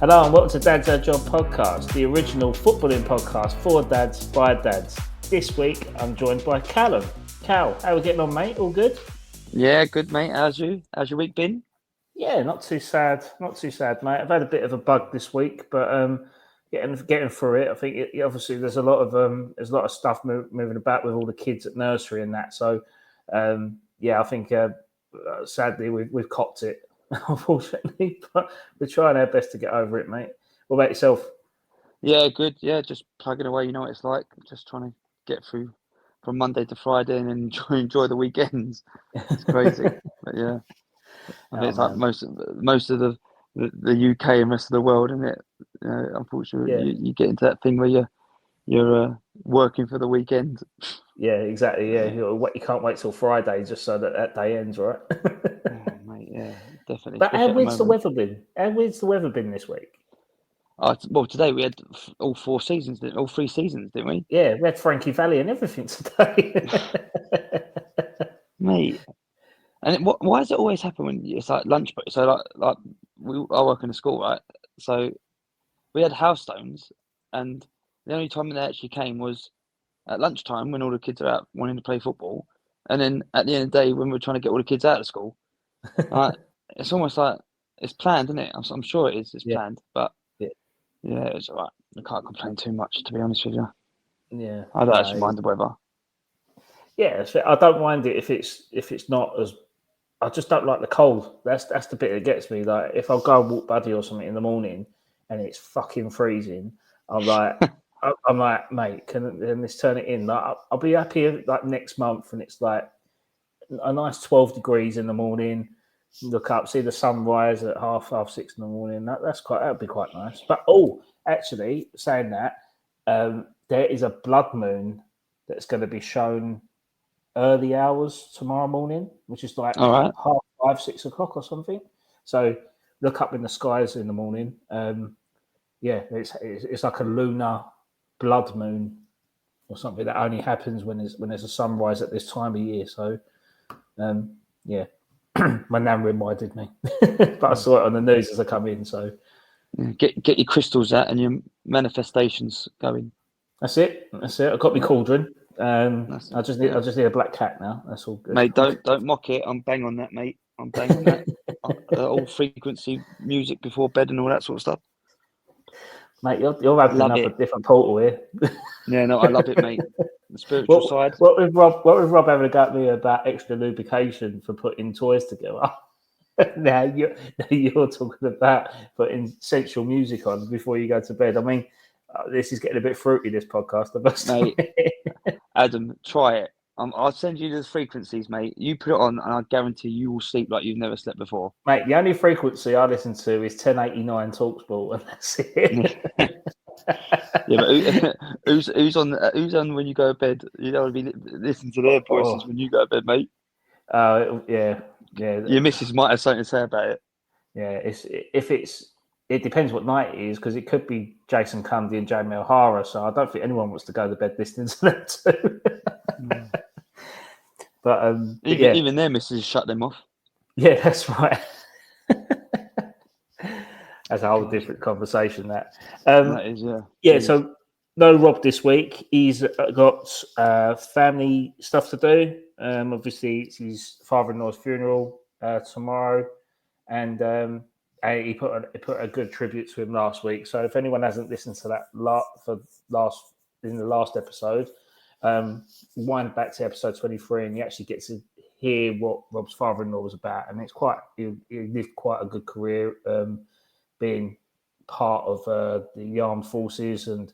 Hello and welcome to Dad's Our Job podcast, the original footballing podcast for dads by dads. This week I'm joined by Callum. Cal, how are we getting on, mate? All good? Yeah, good, mate. How's your week been? Yeah, not too sad, mate. I've had a bit of a bug this week, but getting through it. I think obviously there's a lot of stuff moving about with all the kids at nursery and that. So I think sadly we've copped it, unfortunately, but we're trying our best to get over it, mate. What about yourself? Yeah, good. Yeah, just plugging away. You know what it's like. Just trying to get through from Monday to Friday and then enjoy the weekends. It's crazy, but yeah, I think Oh it's like man, most of the UK and rest of the world, isn't it? Unfortunately, yeah, you get into that thing where you're working for the weekend. yeah, exactly. Yeah, you can't wait till Friday just so that day ends, right? Oh, mate, yeah, definitely, But how especially at the weird's the moment. weather been? How weird's the weather been this week? Well, today we had all 3 seasons, didn't we, Yeah, we had Frankie Valley and everything today. mate? And why does it always happen when it's like lunch break? So I work in a school, right? So we had house stones, and the only time they actually came was at lunchtime when all the kids are out wanting to play football, and then at the end of the day when we're trying to get all the kids out of school. Like it's almost like it's planned, isn't it? I'm sure it is. It's Yeah, planned, but yeah, yeah, it's all right. I can't complain too much, to be honest with you. yeah. I don't No, actually mind the weather. yeah. I don't mind it if it's not as. I just don't like the cold. That's the bit that gets me. Like if I go and walk Buddy or something in the morning and it's fucking freezing, I'm like, mate, can this turn it in? Like I'll be happy like next month and it's like a nice 12 degrees in the morning. Look up, see the sunrise at half 6 in the morning. That'd be quite nice. But actually, saying that, there is a blood moon that's going to be shown early hours tomorrow morning, which is like All right. 5, 6 o'clock or something. So look up in the skies in the morning. It's like a lunar blood moon or something that only happens when there's a sunrise at this time of year. So um, yeah, my nan reminded me, but I saw it on the news as I come in. So Yeah, get your crystals out and your manifestations going. that's it. That's it. I got my Yeah, cauldron. that's I yeah. just need a black cat now. That's all good. Mate, don't mock it. I'm bang on that, mate. I'm bang on that. All frequency music before bed and all that sort of stuff. Mate, you're opening Love up a it. different portal here. Yeah, no, I love it, mate. The spiritual what side. what with Rob having a go at me about extra lubrication for putting toys together? Now you're talking about putting sensual music on before you go to bed. I mean, this is getting a bit fruity. This podcast, I must Mate, admit. Adam, try it. I'll send you the frequencies, mate. You put it on, and I guarantee you will sleep like you've never slept before. Mate, the only frequency I listen to is 1089 Talksport, and that's it. Yeah, but who's on when you go to bed? You don't want to be listening to their voices Oh, when you go to bed, mate. yeah, yeah, Your missus might have something to say about it. yeah. It depends what night it is because it could be Jason Cundy and Jamie O'Hara. So I don't think anyone wants to go to bed listening to them too. Mm. But Even yeah, even their missus shut them off. yeah, that's right. That's a whole God, different conversation. Um, that is, yeah. yeah. Jeez. So no Rob this week. He's got family stuff to do. Obviously, it's his father-in-law's funeral tomorrow, and he put a good tribute to him last week. So if anyone hasn't listened to that in the last episode, wind back to episode 23, and you actually get to hear what Rob's father-in-law was about, and he lived quite a good career, being part of the armed forces and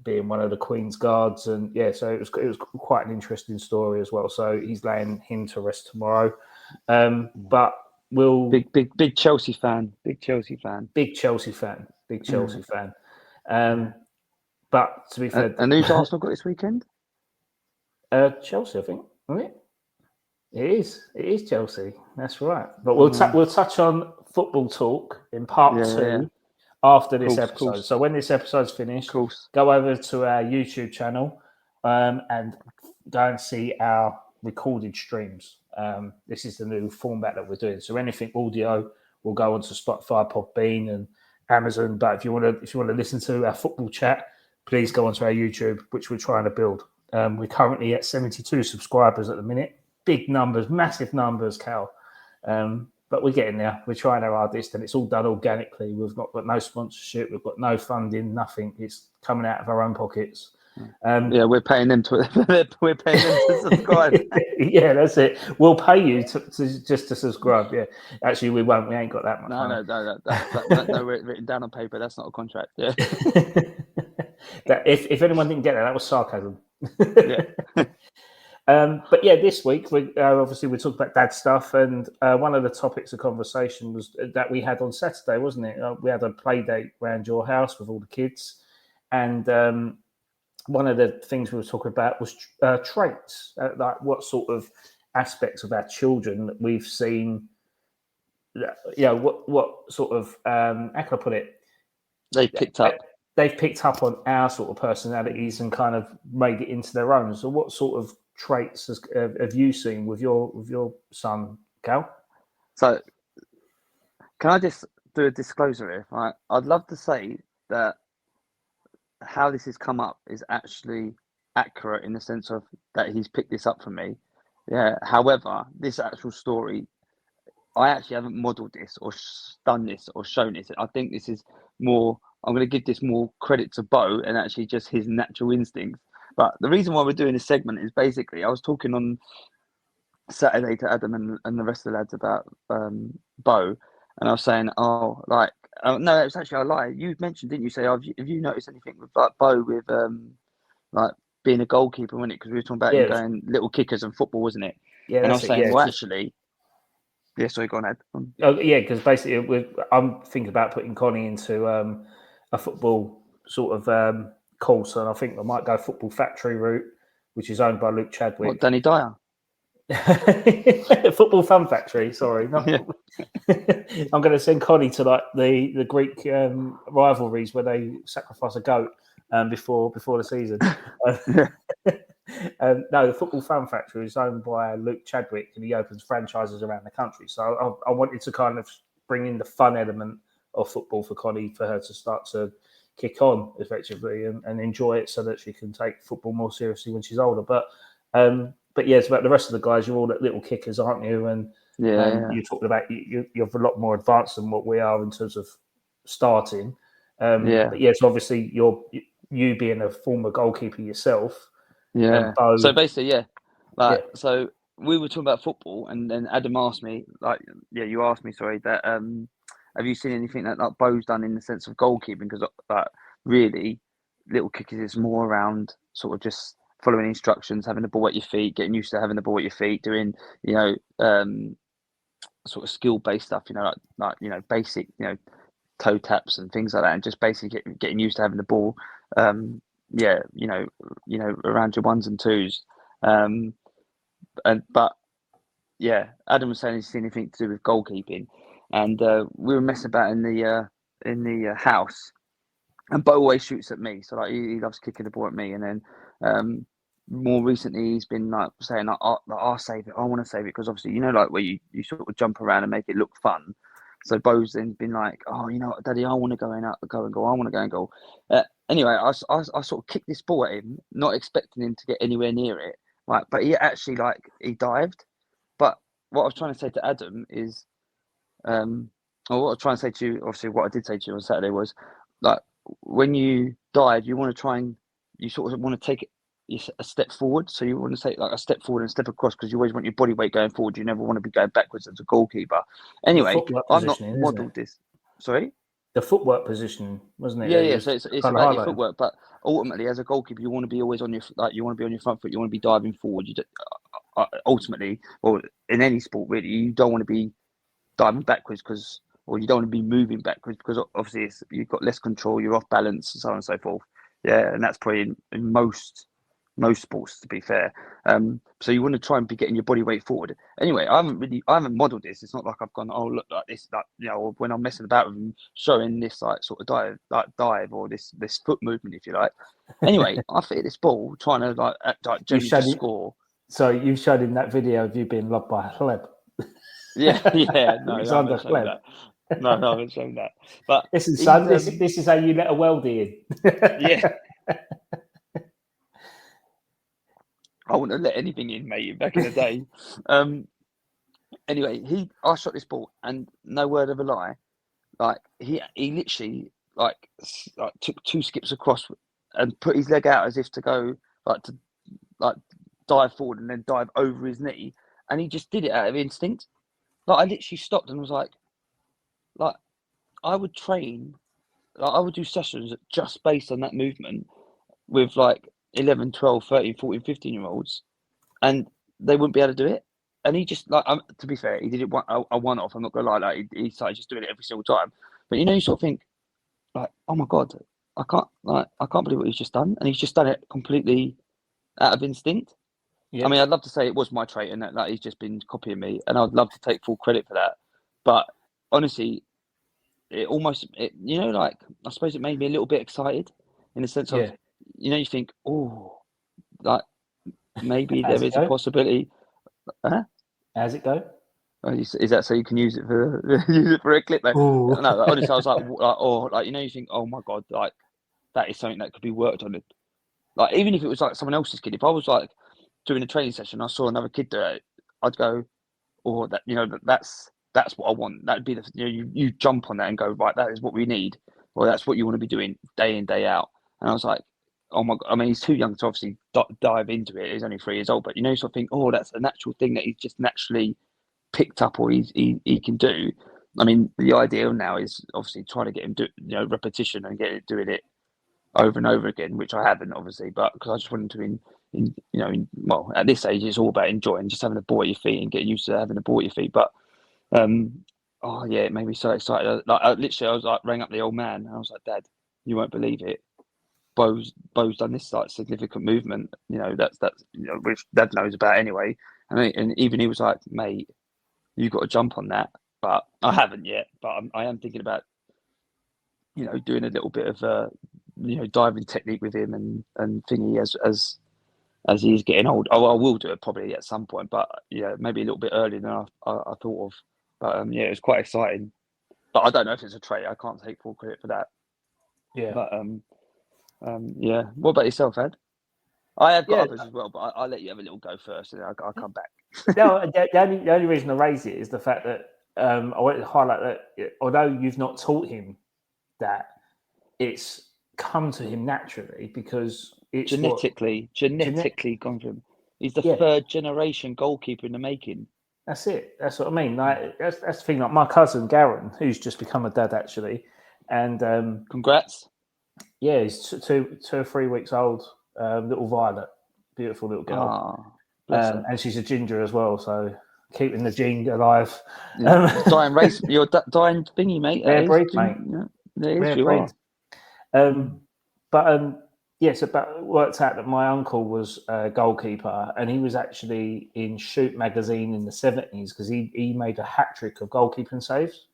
being one of the Queen's Guards, and yeah, so it was quite an interesting story as well. So he's laying him to rest tomorrow, but we'll Big Chelsea fan. Big Chelsea fan. big Chelsea fan, big Yeah. Chelsea fan. Yeah. But to be fair, And who's Arsenal got this weekend? Chelsea, I think, isn't it? It is Chelsea. That's right. But Uh, we'll touch on football talk in part yeah. two after this Course, episode. course, So when this episode's finished, course. go over to our YouTube channel and go and see our recorded streams. This is the new format that we're doing. So anything audio will go onto Spotify, Podbean, and Amazon. But if you want to listen to our football chat, please go onto our YouTube, which we're trying to build. We're currently at 72 subscribers at the minute. Big numbers, massive numbers, Cal. But we're getting there. We're trying our hardest, and it's all done organically. We've not got no sponsorship. We've got no funding, nothing. It's coming out of our own pockets. Yeah, we're paying them to subscribe. Yeah, that's it. We'll pay you just to subscribe. Yeah, actually, we won't. We ain't got that much. No, written down on paper. That's not a contract. Yeah. That if anyone didn't get that was sarcasm. Yeah. But yeah, this week we obviously we talked about dad stuff, and one of the topics of conversation was that we had on Saturday, wasn't it? We had a play date around your house with all the kids, and one of the things we were talking about was traits, like what sort of aspects of our children that we've seen. What sort of how can I put it? They've picked up. They've picked up on our sort of personalities and kind of made it into their own. So, what sort of traits have you seen with your son, Cal? So, can I just do a disclosure here? Right? I'd love to say that how this has come up is actually accurate in the sense of that he's picked this up from me. Yeah. However, this actual story, I actually haven't modelled this or done this or shown this. I think this is more. I'm going to give this more credit to Bo and actually just his natural instincts. But the reason why we're doing this segment is basically I was talking on Saturday to Adam and the rest of the lads about Bo, and I was saying, no, it was actually a lie. You mentioned, didn't you? Say, have you noticed anything with like Bo with like being a goalkeeper, wasn't it? Because we were talking about him going little kickers and football, wasn't it? Yeah, and I was saying, actually, yeah. Sorry, go on, Ed. Oh, yeah, because basically I'm thinking about putting Connie into a football sort of course, and I think I might go football factory route, which is owned by Luke Chadwick. What, Danny Dyer? Football Fun Factory. Sorry, I'm going to send Connie to like the Greek rivalries where they sacrifice a goat before the season. No, the Football Fun Factory is owned by Luke Chadwick, and he opens franchises around the country. So I wanted to kind of bring in the fun element of football for Connie, for her to start to kick on effectively and enjoy it, so that she can take football more seriously when she's older. But yeah, it's about the rest of the guys. You're all little kickers, aren't you? And you're talking about you're a lot more advanced than what we are in terms of starting. But yes, obviously you being a former goalkeeper yourself. Yeah. So basically, so we were talking about football, and then Adam asked me, you asked me, sorry, that have you seen anything that like Bo's done in the sense of goalkeeping? Because really, little kickers is more around sort of just following instructions, having the ball at your feet, getting used to having the ball at your feet, doing sort of skill based stuff, like basic toe taps and things like that, and just basically getting used to having the ball. Around your ones and twos, Adam was saying he's seen anything to do with goalkeeping, and we were messing about in the house, and Bo always shoots at me, so like he loves kicking the ball at me, and then more recently he's been like saying I'll save it, I want to save it, because obviously like where you sort of jump around and make it look fun. So Bo's then been like, oh, you know what, Daddy, I want to go and go. I want to go and goal. Anyway, I sort of kicked this ball at him, not expecting him to get anywhere near it. Like, but he actually he dived. But what I was trying to say to Adam is, or what I was trying to say to you, obviously what I did say to you on Saturday was, like, when you dive, you want to try and you sort of want to take a step forward. So you want to take like a step forward and step across, because you always want your body weight going forward. You never want to be going backwards as a goalkeeper. Anyway, I've not modelled this. Sorry? The footwork position, wasn't it? Yeah. So it's about your footwork, but ultimately, as a goalkeeper, you want to be always on your you want to be on your front foot. You want to be diving forward. Ultimately, well, in any sport, really, you don't want to be diving backwards or you don't want to be moving backwards, because obviously you've got less control. You're off balance, and so on and so forth. Yeah, and that's probably in most sports, to be fair. So you want to try and be getting your body weight forward. Anyway, I haven't modelled this. It's not like I've gone, oh, look, like this, or when I'm messing about with them, showing this like sort of dive or this foot movement, if you like. Anyway, I fit this ball trying to generally score. So you showed him that video of you being lobbed by a Chleb. Yeah, no, it's under Chleb. No, I haven't shown that. But Listen, he's son, this is how you let a weldie in. yeah. I wouldn't have let anything in, mate, back in the day. Anyway, I shot this ball, and no word of a lie, like he literally like took 2 skips across and put his leg out as if to go like dive forward and then dive over his knee, and he just did it out of instinct. Like I literally stopped and was like I would train, like I would do sessions just based on that movement with like 11, 12, 13, 14, 15-year-olds, and they wouldn't be able to do it. And he just to be fair, he did it a one off. I'm not gonna lie, like he started just doing it every single time. But you sort of think like, oh my god, I can't believe what he's just done, and he's just done it completely out of instinct. I Yep. mean, I'd love to say it was my trait and that he's just been copying me, and I'd love to take full credit for that. But honestly, it almost, like I suppose it made me a little bit excited in the sense of, Yeah. you think, oh, like maybe How's there it is a go? possibility. Huh? How's it go? Is that so you can use it for use it for a clip? Though? Ooh. No, like, honestly, I was like, you think, oh my god, like that is something that could be worked on. Like even if it was like someone else's kid, if I was like doing a training session, I saw another kid do it, I'd go, or that that's what I want. That'd be the you jump on that and go, right, that is what we need, or that's what you want to be doing day in day out. And I was like, oh my god, I mean he's too young to obviously dive into it. He's only 3 years old, but sort of think, oh, that's a natural thing that he's just naturally picked up or he can do. I mean, the ideal now is obviously trying to get him do repetition and get it doing it over and over again, which I haven't obviously, but because I just want him to well, at this age it's all about enjoying, just having a ball at your feet and getting used to having a ball at your feet. But oh yeah, it made me so excited. Like I was like rang up the old man and I was like, Dad, you won't believe it. Bo's done this like significant movement, that's which Dad knows about anyway. And even he was like, mate, you got to jump on that. But I haven't yet. But I am thinking about doing a little bit of diving technique with him and thingy as he is getting old. Oh, I will do it probably at some point, but yeah, maybe a little bit earlier than I thought of. But yeah, it was quite exciting. But I don't know if it's a trait. I can't take full credit for that. Yeah. But yeah. What about yourself, Ed? I have got Yeah. others as well, but I'll let you have a little go first, and I'll come back. No, the only reason I raise it is the fact that I want to highlight that although you've not taught him that, it's come to him naturally because it's genetically gone from him. He's the Yeah. 3rd generation goalkeeper in the making. That's it. That's what I mean. Like that's the thing. Like my cousin Garen, who's just become a dad actually, and Congrats. yeah, he's 2 or 3 weeks old. Little Violet, beautiful little girl. Oh, bless her. And she's a ginger as well, so keeping the gene alive. Yeah. Dying race, you're dying thingy, mate. Rare breed, mate. Yeah, there is. Rare You breed. are. But yes, it worked out that my uncle was a goalkeeper, and he was actually in Shoot magazine in the 70s because he made a hat trick of goalkeeping saves,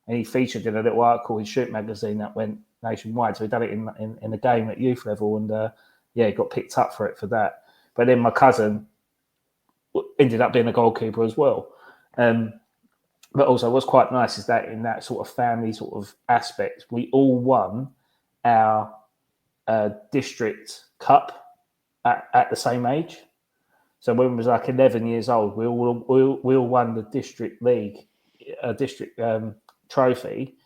and he featured in a little article in Shoot magazine that went nationwide. So he done it in a game at youth level, and yeah, he got picked up for it for that. But then my cousin ended up being a goalkeeper as well. But also, what's quite nice is that in that sort of family sort of aspect, we all won our district cup at the same age. So when we was like 11 years old, we all won the district league, district trophy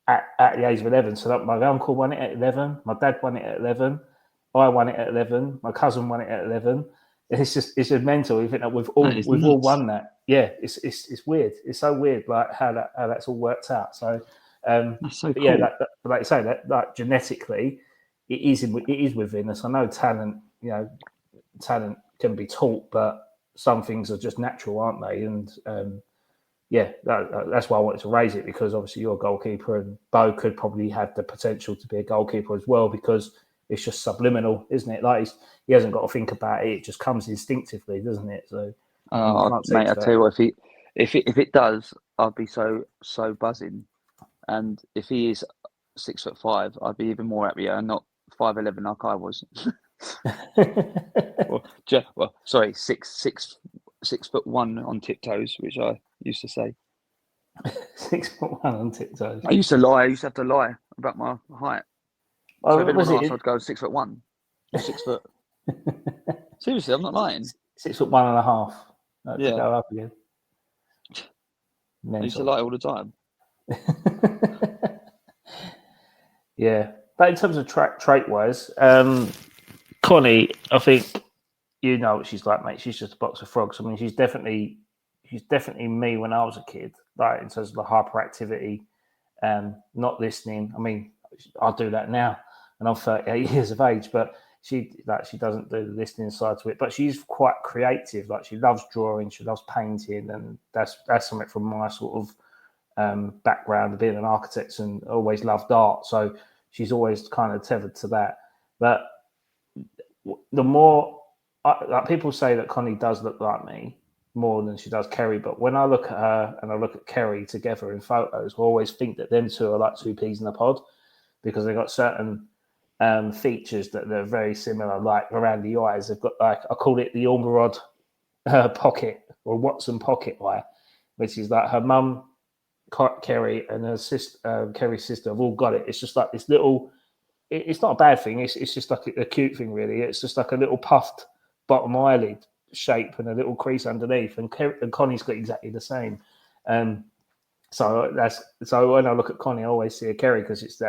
at the age of 11. So that my uncle won it at 11, my dad won it at 11, I won it at 11, my cousin won it at 11. It's just mental. You think that we've all won that. Yeah, it's weird. It's so weird, like how that's all worked out. So, that's so cool. Yeah, like you say, that like genetically, it is within us. I know talent can be taught, but some things are just natural, aren't they? And yeah, that's why I wanted to raise it, because obviously you're a goalkeeper, and Bo could probably have the potential to be a goalkeeper as well, because it's just subliminal, isn't it? Like he hasn't got to think about it; it just comes instinctively, doesn't it? So, mate, I tell you what, if it does, I'd be so buzzing. And if he is 6'5", I'd be even more happier, and not 5'11" like I was. Sorry, 6'1" on tiptoes, which I used to say. 6'1" on tiptoes. I used to lie. I used to have to lie about my height. So if Oh, anyone was asked, it I'd go 6'1" or 6 foot. Seriously, I'm not lying. 6'1.5" to Yeah, go up again? I used to Mental. lie all the time. Yeah, but in terms of trait wise, Connie, I think you know what she's like, mate. She's just a box of frogs. I mean, she's definitely me when I was a kid, like in terms of the hyperactivity, not listening. I mean, I'll do that now, and I'm 38 years of age, but she doesn't do the listening side to it. But she's quite creative. Like she loves drawing, she loves painting, and that's something from my sort of background of being an architect and always loved art. So she's always kind of tethered to that. But the more like people say that Connie does look like me more than she does Kerry, but when I look at her and I look at Kerry together in photos, I always think that them two are like two peas in a pod because they've got certain features that they're very similar. Like around the eyes, they've got like I call it the Ormerod pocket or Watson pocket eye, which is like her mum Kerry and her sister, Kerry's sister, have all got it. It's just like this little. It's not a bad thing. It's just like a cute thing, really. It's just like a little puffed bottom eyelid shape and a little crease underneath. And Connie's got exactly the same. So when I look at Connie, I always see a Kerry because it's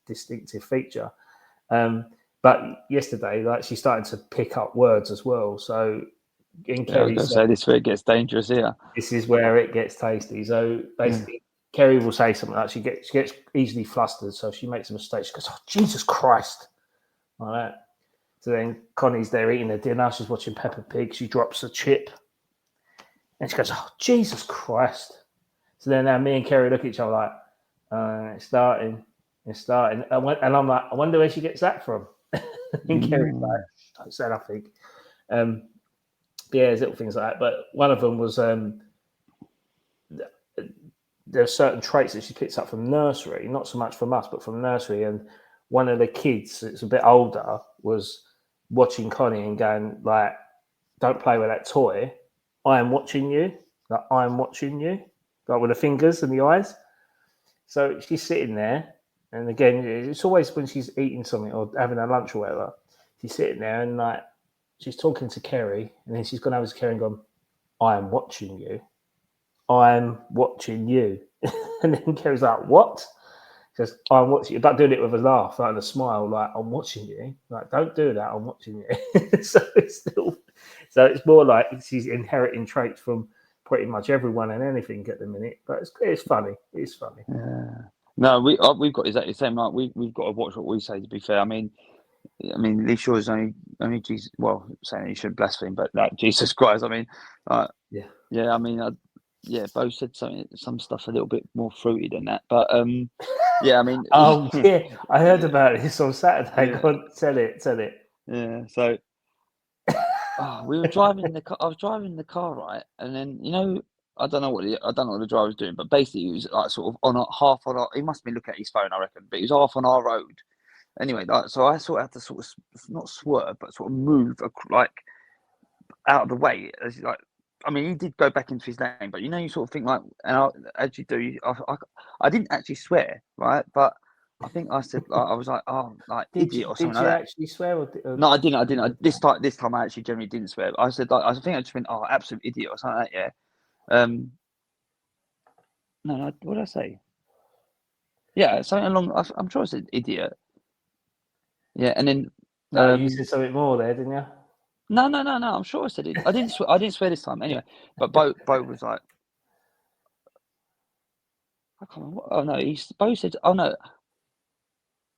distinctive feature. But yesterday, like she started to pick up words as well. So in Yeah, I was going Kerry's to say this where it gets dangerous here. this is where it gets tasty. So basically, Kerry will say something like she gets easily flustered, so if she makes a mistake, she goes, "Oh Jesus Christ!" like that. So then Connie's there eating her dinner. She's watching Peppa Pig. She drops a chip, and she goes, "Oh Jesus Christ!" So then now me and Kerry look at each other like, "It's starting, it's starting." And I'm like, "I wonder where she gets that from." And Kerry's like, "Don't say nothing." Yeah, there's little things like that. But one of them was there are certain traits that she picks up from nursery, not so much from us, but from nursery. And one of the kids that's a bit older was watching Connie and going like, "Don't play with that toy. I am watching you. Like I am watching you." Like with the fingers and the eyes. So she's sitting there, and again, it's always when she's eating something or having a lunch or whatever. She's sitting there and like she's talking to Kerry, and then she's gone over to Kerry and gone, "I am watching you. I'm watching you." And then Kerry's like, "What?" She goes, "I'm watching you," but doing it with a laugh, like a smile, like, "I'm watching you." Like, don't do that, I'm watching you. So it's more like she's inheriting traits from pretty much everyone and anything at the minute. But it's funny. It's funny. Yeah. No, we've got exactly the same. Like we've got to watch what we say. To be fair, I mean, Lee Shaw is only Jesus. Well, saying he shouldn't blaspheme, but like Jesus Christ. I mean, Yeah. yeah. I mean, Bo said some stuff a little bit more fruity than that, but yeah. I mean, Oh yeah, I heard about this on Saturday. Yeah. Go on, tell it. Yeah. So, we were driving the car. I was driving the car, right, and then I don't know what the driver was doing, but basically he was like sort of half on our. He must have been looking at his phone, I reckon, but he was half on our road. Anyway, like, so I sort of had to sort of not swerve, but sort of move like out of the way. As like, I mean, he did go back into his lane, but you sort of think like, as you do, I didn't actually swear, right? But I think I said I was like, oh, like idiot or something Did like you that. actually swear? No, I didn't. I didn't. This time, I actually generally didn't swear. I said like, I think I just went, oh, absolute idiot or something like that. Yeah. No, what did I say? Yeah, something along. I'm sure I said idiot. Yeah, and then No, you said something more there, didn't you? No. I'm sure I said it. I didn't. I didn't swear this time. Anyway, but Bo was like, I can't remember. Oh no, Bo said. Oh no.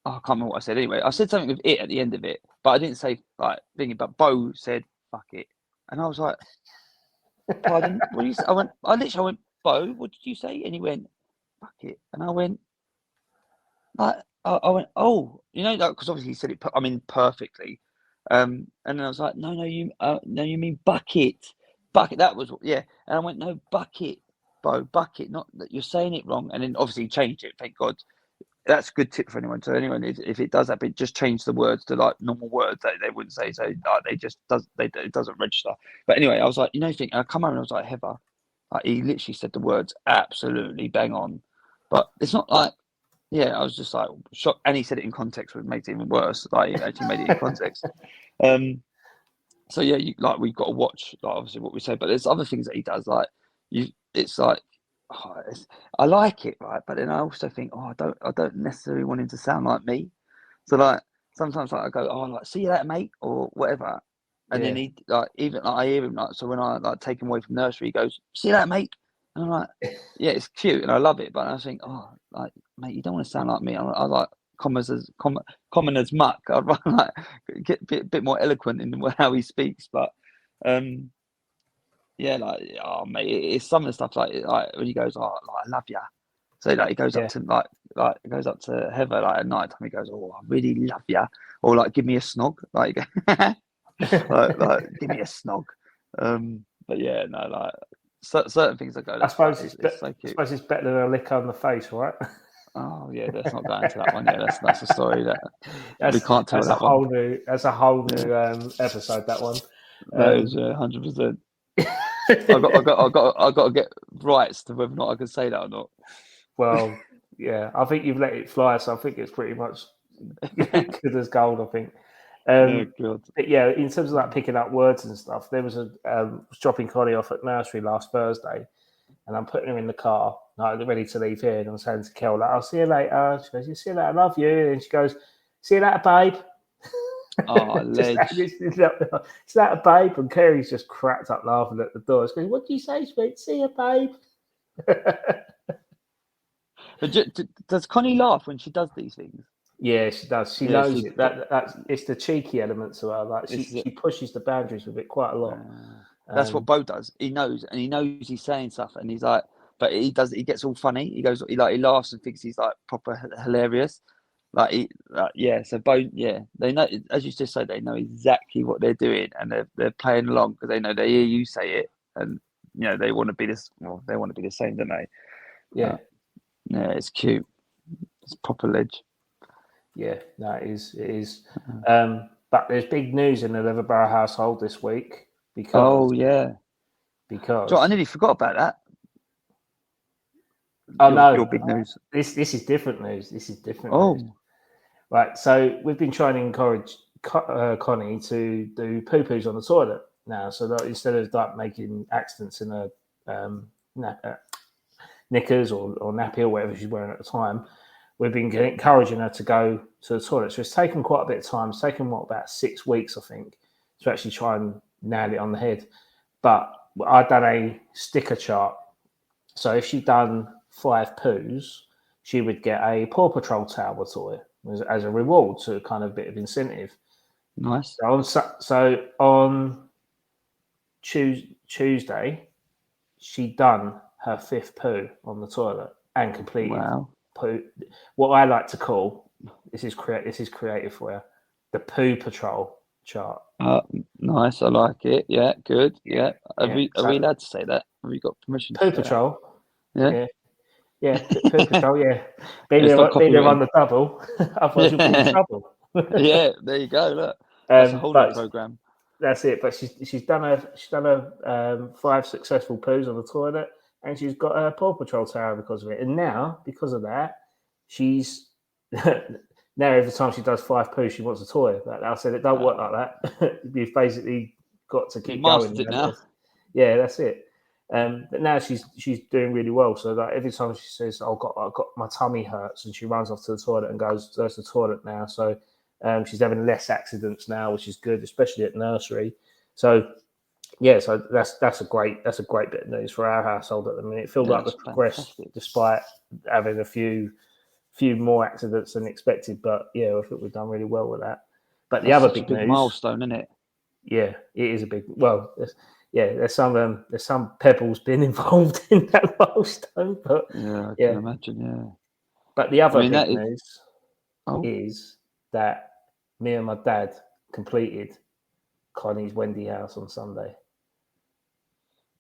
Oh, I can't remember what I said. Anyway, I said something with it at the end of it, but I didn't say like thinking. But Bo said, "Fuck it," and I was like, "Pardon? What do you say?" I literally went, "Bo, what did you say?" And he went, "Fuck it," and I went, like, I went, "Oh, like because obviously he said it. I mean, perfectly." And then I was like, "No, you mean bucket, bucket." That was yeah. And I went, "No, bucket, Bo, bucket. Not that you're saying it wrong." And then obviously he changed it. Thank God. That's a good tip for anyone. So anyone, if it does happen, just change the words to like normal words that they wouldn't say. So it doesn't register. But anyway, I was like, think I come home and I was like, Heather, Like, he literally said the words absolutely bang on. But it's not like, yeah, I was just like shocked. And he said it in context, which makes it even worse. Like, he actually made it in context. So yeah, we've got to watch, like, obviously what we say, but there's other things that he does. Like, it's like, I like it, right? But then I also think, I don't necessarily want him to sound like me. So like sometimes like I go, like, see you later, mate, or whatever. And then Yeah. he like, even like, I hear him, like, so when I like take him away from nursery, he goes, see you later, mate. And I'm like, yeah, it's cute and I love it, but I think, like, mate, you don't want to sound like me. I like common as muck. I'd rather like get a bit more eloquent in how he speaks, but yeah, like, mate, it's some of the stuff like when he goes, like, I love you. So like he goes up Yeah. to it goes up to Heather like at night time. He goes, I really love you, or like, give me a snog, like like give me a snog. But yeah, no, like certain things I go, I that's like, suppose it's so I cute. suppose it's better than a lick on the face, right? Oh yeah, let's not go into that one. Yeah, that's a story that we can't tell that's a that one. whole new Yeah, episode. That one. that is 100%. I got to get rights to whether or not I can say that or not. Well, yeah, I think you've let it fly, so I think it's pretty much good as gold. I think. Oh God. But yeah, in terms of like picking up words and stuff, there was was dropping Connie off at nursery last Thursday, and I'm putting her in the car, like ready to leave here, and I'm saying to Kel, like, "I'll see you later." She goes, "You see you later, I love you," and she goes, "See you later, babe." Oh, Just ledge. it's that babe, and Kerry's just cracked up laughing at the door. She goes, "What do you say, sweet? See you, babe." But does Connie laugh when she does these things? Yeah, she does. She Yeah, knows see, it. That's it's the cheeky element to her. Like this is it. she pushes the boundaries with it quite a lot. That's what Bo does. He knows, and he knows he's saying stuff, and he's like, but he does. He gets all funny. He goes, he laughs and thinks he's like proper hilarious. Yeah. So Bo, yeah, they know, as you just said, they know exactly what they're doing, and they're playing along because they know they hear you say it, and they want to be this. Well, they want to be the same, don't they? Yeah, Yeah, it's cute. It's proper ledge. yeah, that is it is. But there's big news in the Liverborough household this week Oh yeah. Joe, I because nearly forgot about that. oh Your no, big news. this is different news. This is different news. Oh, Right, so we've been trying to encourage Connie to do poo poos on the toilet now, so that instead of like making accidents in a knickers or nappy or whatever she's wearing at the time, we've been encouraging her to go to the toilet. So it's taken quite a bit of time. It's taken about 6 weeks, I think, to actually try and nail it on the head. But I've done a sticker chart. So if she'd done 5 poos, she would get a Paw Patrol towel toy as a reward, to kind of bit of incentive. nice. So on Tuesday, she done her 5th poo on the toilet and completed Wow. poo. What I like to call this is creative for you, the Poo Patrol chart. Nice. I like it. Yeah, good. Yeah, Yeah. Are yeah. we So allowed to say that? Have we got permission to Poo say that? Patrol, Yeah. yeah, yeah. Poo Patrol, yeah. Be It's not there on copywritten. the double, otherwise you'll be in Yeah. trouble. Yeah. There you go. Look, that's a whole other But program. that's it. But she's done her 5 successful poos on the toilet, and she's got a Paw Patrol tower because of it. And now, because of that, she's now every time she does 5 poos, she wants a toy. But I said it don't work like that. You've basically got to You keep going. mastered it now. Yeah, that's it. But now she's doing really well. So that every time she says, "Oh, I've got my tummy hurts," and she runs off to the toilet and goes to the toilet now. So she's having less accidents now, which is good, especially at nursery. So yeah, so that's a great bit of news for our household at the minute. It feels like That's we've progressed fantastic. despite having a few more accidents than expected. But yeah, I think we've done really well with that. But the That's other such a big big news, milestone, isn't it? yeah, it is a big. Well, there's some pebbles been involved in that milestone, but Yeah, I can yeah. imagine. Yeah. But the I other mean, big that is. news Oh, is that me and my dad completed Connie's Wendy house on Sunday.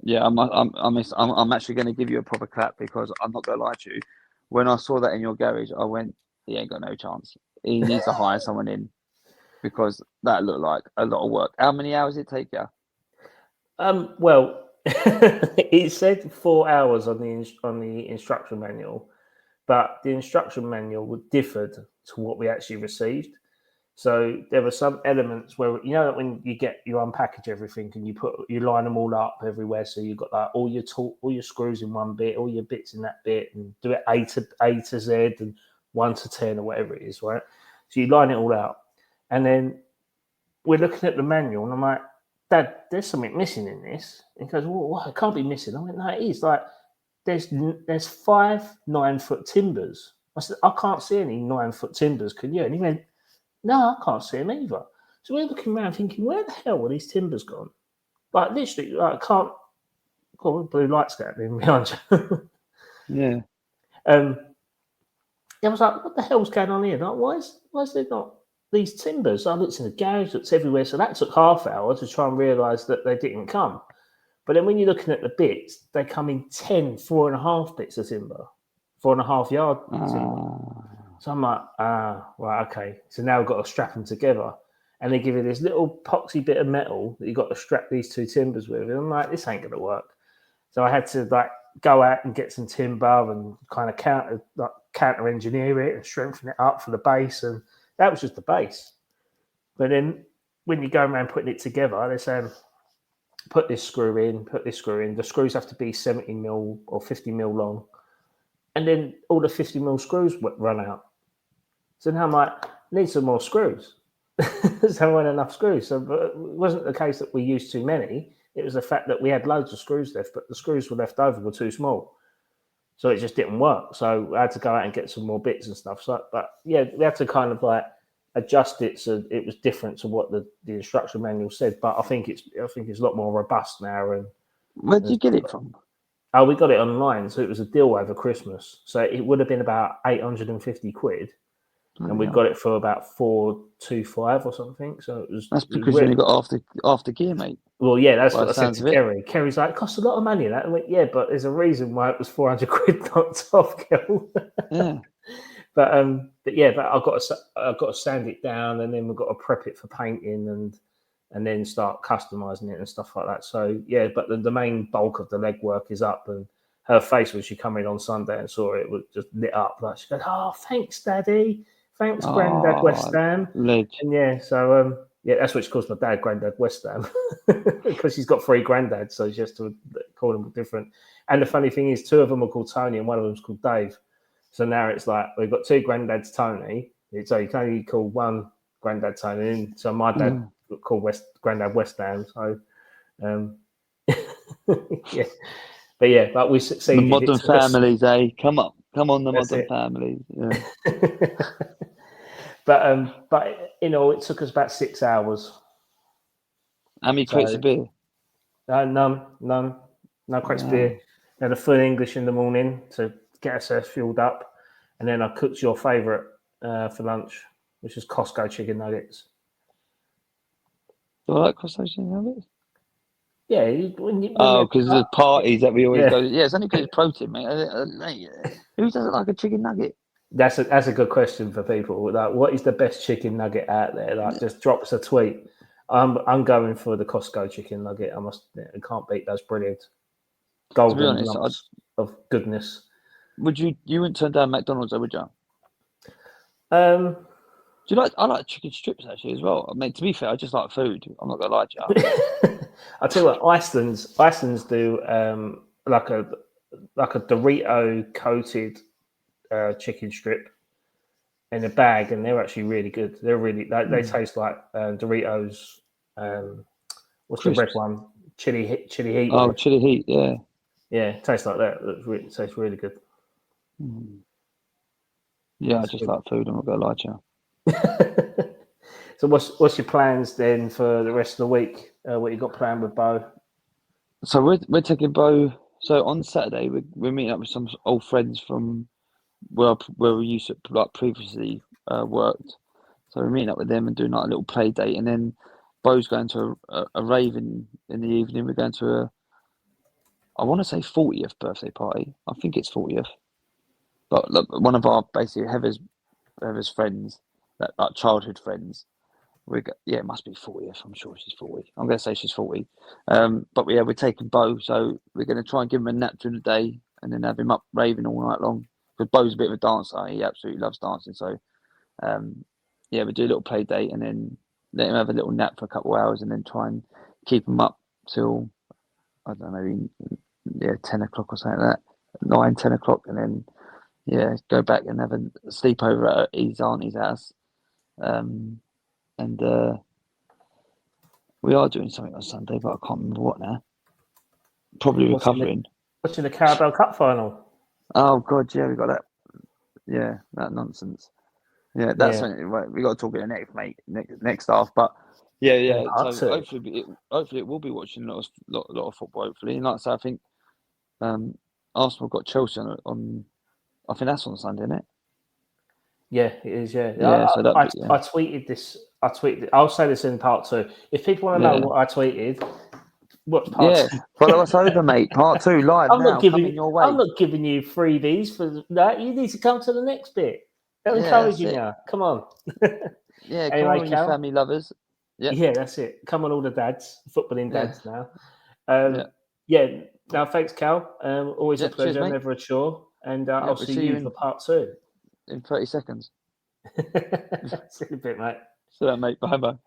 yeah. I'm actually going to give you a proper clap because I'm not going to lie to you. When I saw that in your garage, I went, he ain't got no chance. He needs to hire someone in because that looked like a lot of work. How many hours did it take you? Well, It said 4 hours on the instruction manual, but the instruction manual differed to what we actually received. So there were some elements where that when you unpackage everything and you line them all up everywhere, so you've got like all your screws in one bit, all your bits in that bit, and do it A to Z and 1 to 10 or whatever it is, right? So you line it all out, and then we're looking at the manual, and I'm like, Dad, there's something missing in this. And he goes, well, what? It can't be missing. I went, no, it is. Like, there's 5 9-foot timbers. I said, I can't see any 9-foot timbers. Can you? And he went, no, I can't see them either. So we're looking around thinking, where the hell are these timbers gone? Like, literally, like, I can't. God, blue lights going behind you. Yeah. I was like, what the hell's going on here? Like, why is there not these timbers? I looked in the garage, looked everywhere. So that took half hour to try and realise that they didn't come. But then when you're looking at the bits, they come in 10 4.5 bits of timber, 4.5 yard timber. So I'm like, right, okay. So now we've got to strap them together. And they give you this little poxy bit of metal that you've got to strap these 2 timbers with. And I'm like, this ain't going to work. So I had to go out and get some timber and kind of counter engineer it and strengthen it up for the base. And that was just the base. But then when you go around putting it together, they're saying, put this screw in. The screws have to be 70 mil or 50 mil long. And then all the 50 mil screws run out. So now I'm like, need some more screws. There weren't enough screws. So but it wasn't the case that we used too many. It was the fact that we had loads of screws left, but the screws were left over were too small. So it just didn't work. So I had to go out and get some more bits and stuff. So, but yeah, we had to kind of adjust it so it was different to what the instruction manual said. But I think it's a lot more robust now. And where did you get it from? Oh, we got it online. So it was a deal over Christmas. So it would have been about 850 quid. And we got it for about 425 or something. So it was. That's because you only got after gear, mate. Well, yeah, that's what I said to Kerry. Kerry's like, it costs a lot of money. That I went, yeah, but there's a reason why it was 400 quid knocked off, Kel. Yeah. But I've got to sand it down, and then we've got to prep it for painting, and then start customizing it and stuff like that. So yeah, but the main bulk of the legwork is up, and her face when she came in on Sunday and saw it was just lit up. Like she goes, "Oh, thanks, Daddy. Thanks, Granddad West Ham." Ledge. And yeah, so yeah, that's what she calls my dad, Granddad West Ham, because she's got 3 granddads, so she has to call them different. And the funny thing is, 2 of them are called Tony, and one of them's called Dave. So now it's like we've got 2 granddads Tony. So you can only call one granddad Tony. And so my dad called Granddad West Ham. So yeah, but we succeeded. The modern families, eh? Come on, the modern families. Yeah. But it took us about 6 hours. How many crates of beer? None. No crates of beer. We had a full English in the morning to get ourselves fueled up, and then I cooked your favourite for lunch, which is Costco chicken nuggets. Do I like Costco chicken nuggets? Yeah. Because the parties that we always go. Yeah, it's only because it's protein, mate. Who doesn't like a chicken nugget? That's a good question for people. Like, what is the best chicken nugget out there? Like, just drop us a tweet. I'm going for the Costco chicken nugget. I can't beat those. Brilliant. Golden lumps of goodness. You wouldn't turn down McDonald's, would you? Do you like? I like chicken strips actually as well. I mean, to be fair, I just like food. I'm not gonna lie to you. I'll tell you what, Iceland's do like a Dorito coated chicken strip in a bag, and they're actually really good. They're really they taste like Doritos. What's Crisps. The red one? Chili heat. Oh, chili heat, yeah. Yeah, it tastes like that. It tastes really good. Yeah, I just like food. I'm not gonna lie to you. So what's your plans then for the rest of the week? What you got planned with Bo? So we're taking Bo. So on Saturday we're meeting up with some old friends from where we used to previously worked. So we're meeting up with them and doing like a little play date, and then Bo's going to a rave in the evening. We're going to I want to say 40th birthday party. I think it's 40th. But look, one of our basically Heather's friends, that like childhood friends, it must be 40th. I'm sure she's 40. I'm going to say she's 40. But yeah, we're taking Bo, so we're going to try and give him a nap during the day and then have him up raving all night long. Because Bo's a bit of a dancer. He absolutely loves dancing. So yeah, we do a little play date and then let him have a little nap for a couple of hours and then try and keep him up till, I don't know, maybe 10 o'clock or something like that. 9, 10 o'clock, and then go back and have a sleepover at his auntie's house. And we are doing something on Sunday, but I can't remember what now. Probably recovering. Watching the Carabao Cup final. Oh God, yeah, we got that. Yeah, that nonsense. Yeah, that's something we got to talk about next, mate. Next half, but yeah. So hopefully it will be watching a lot of football. Hopefully, and like I say, I think Arsenal got Chelsea on. I think that's on Sunday, isn't it? Yeah, it is. Yeah. So I tweeted this. I'll say this in part 2. If people want to know what I tweeted, what's part 2? Follow us over, mate. Part 2 live coming your way. I'm not giving you freebies for that. You need to come to the next bit. I'm encouraging you. Come on. Anyway, come on, you family lovers. Yeah, that's it. Come on, all the dads, footballing dads now. Now, thanks, Cal. Always a pleasure, cheers, never a chore. And I'll see you for part 2. In 30 seconds. See you in a bit, mate. See you, mate. Bye-bye.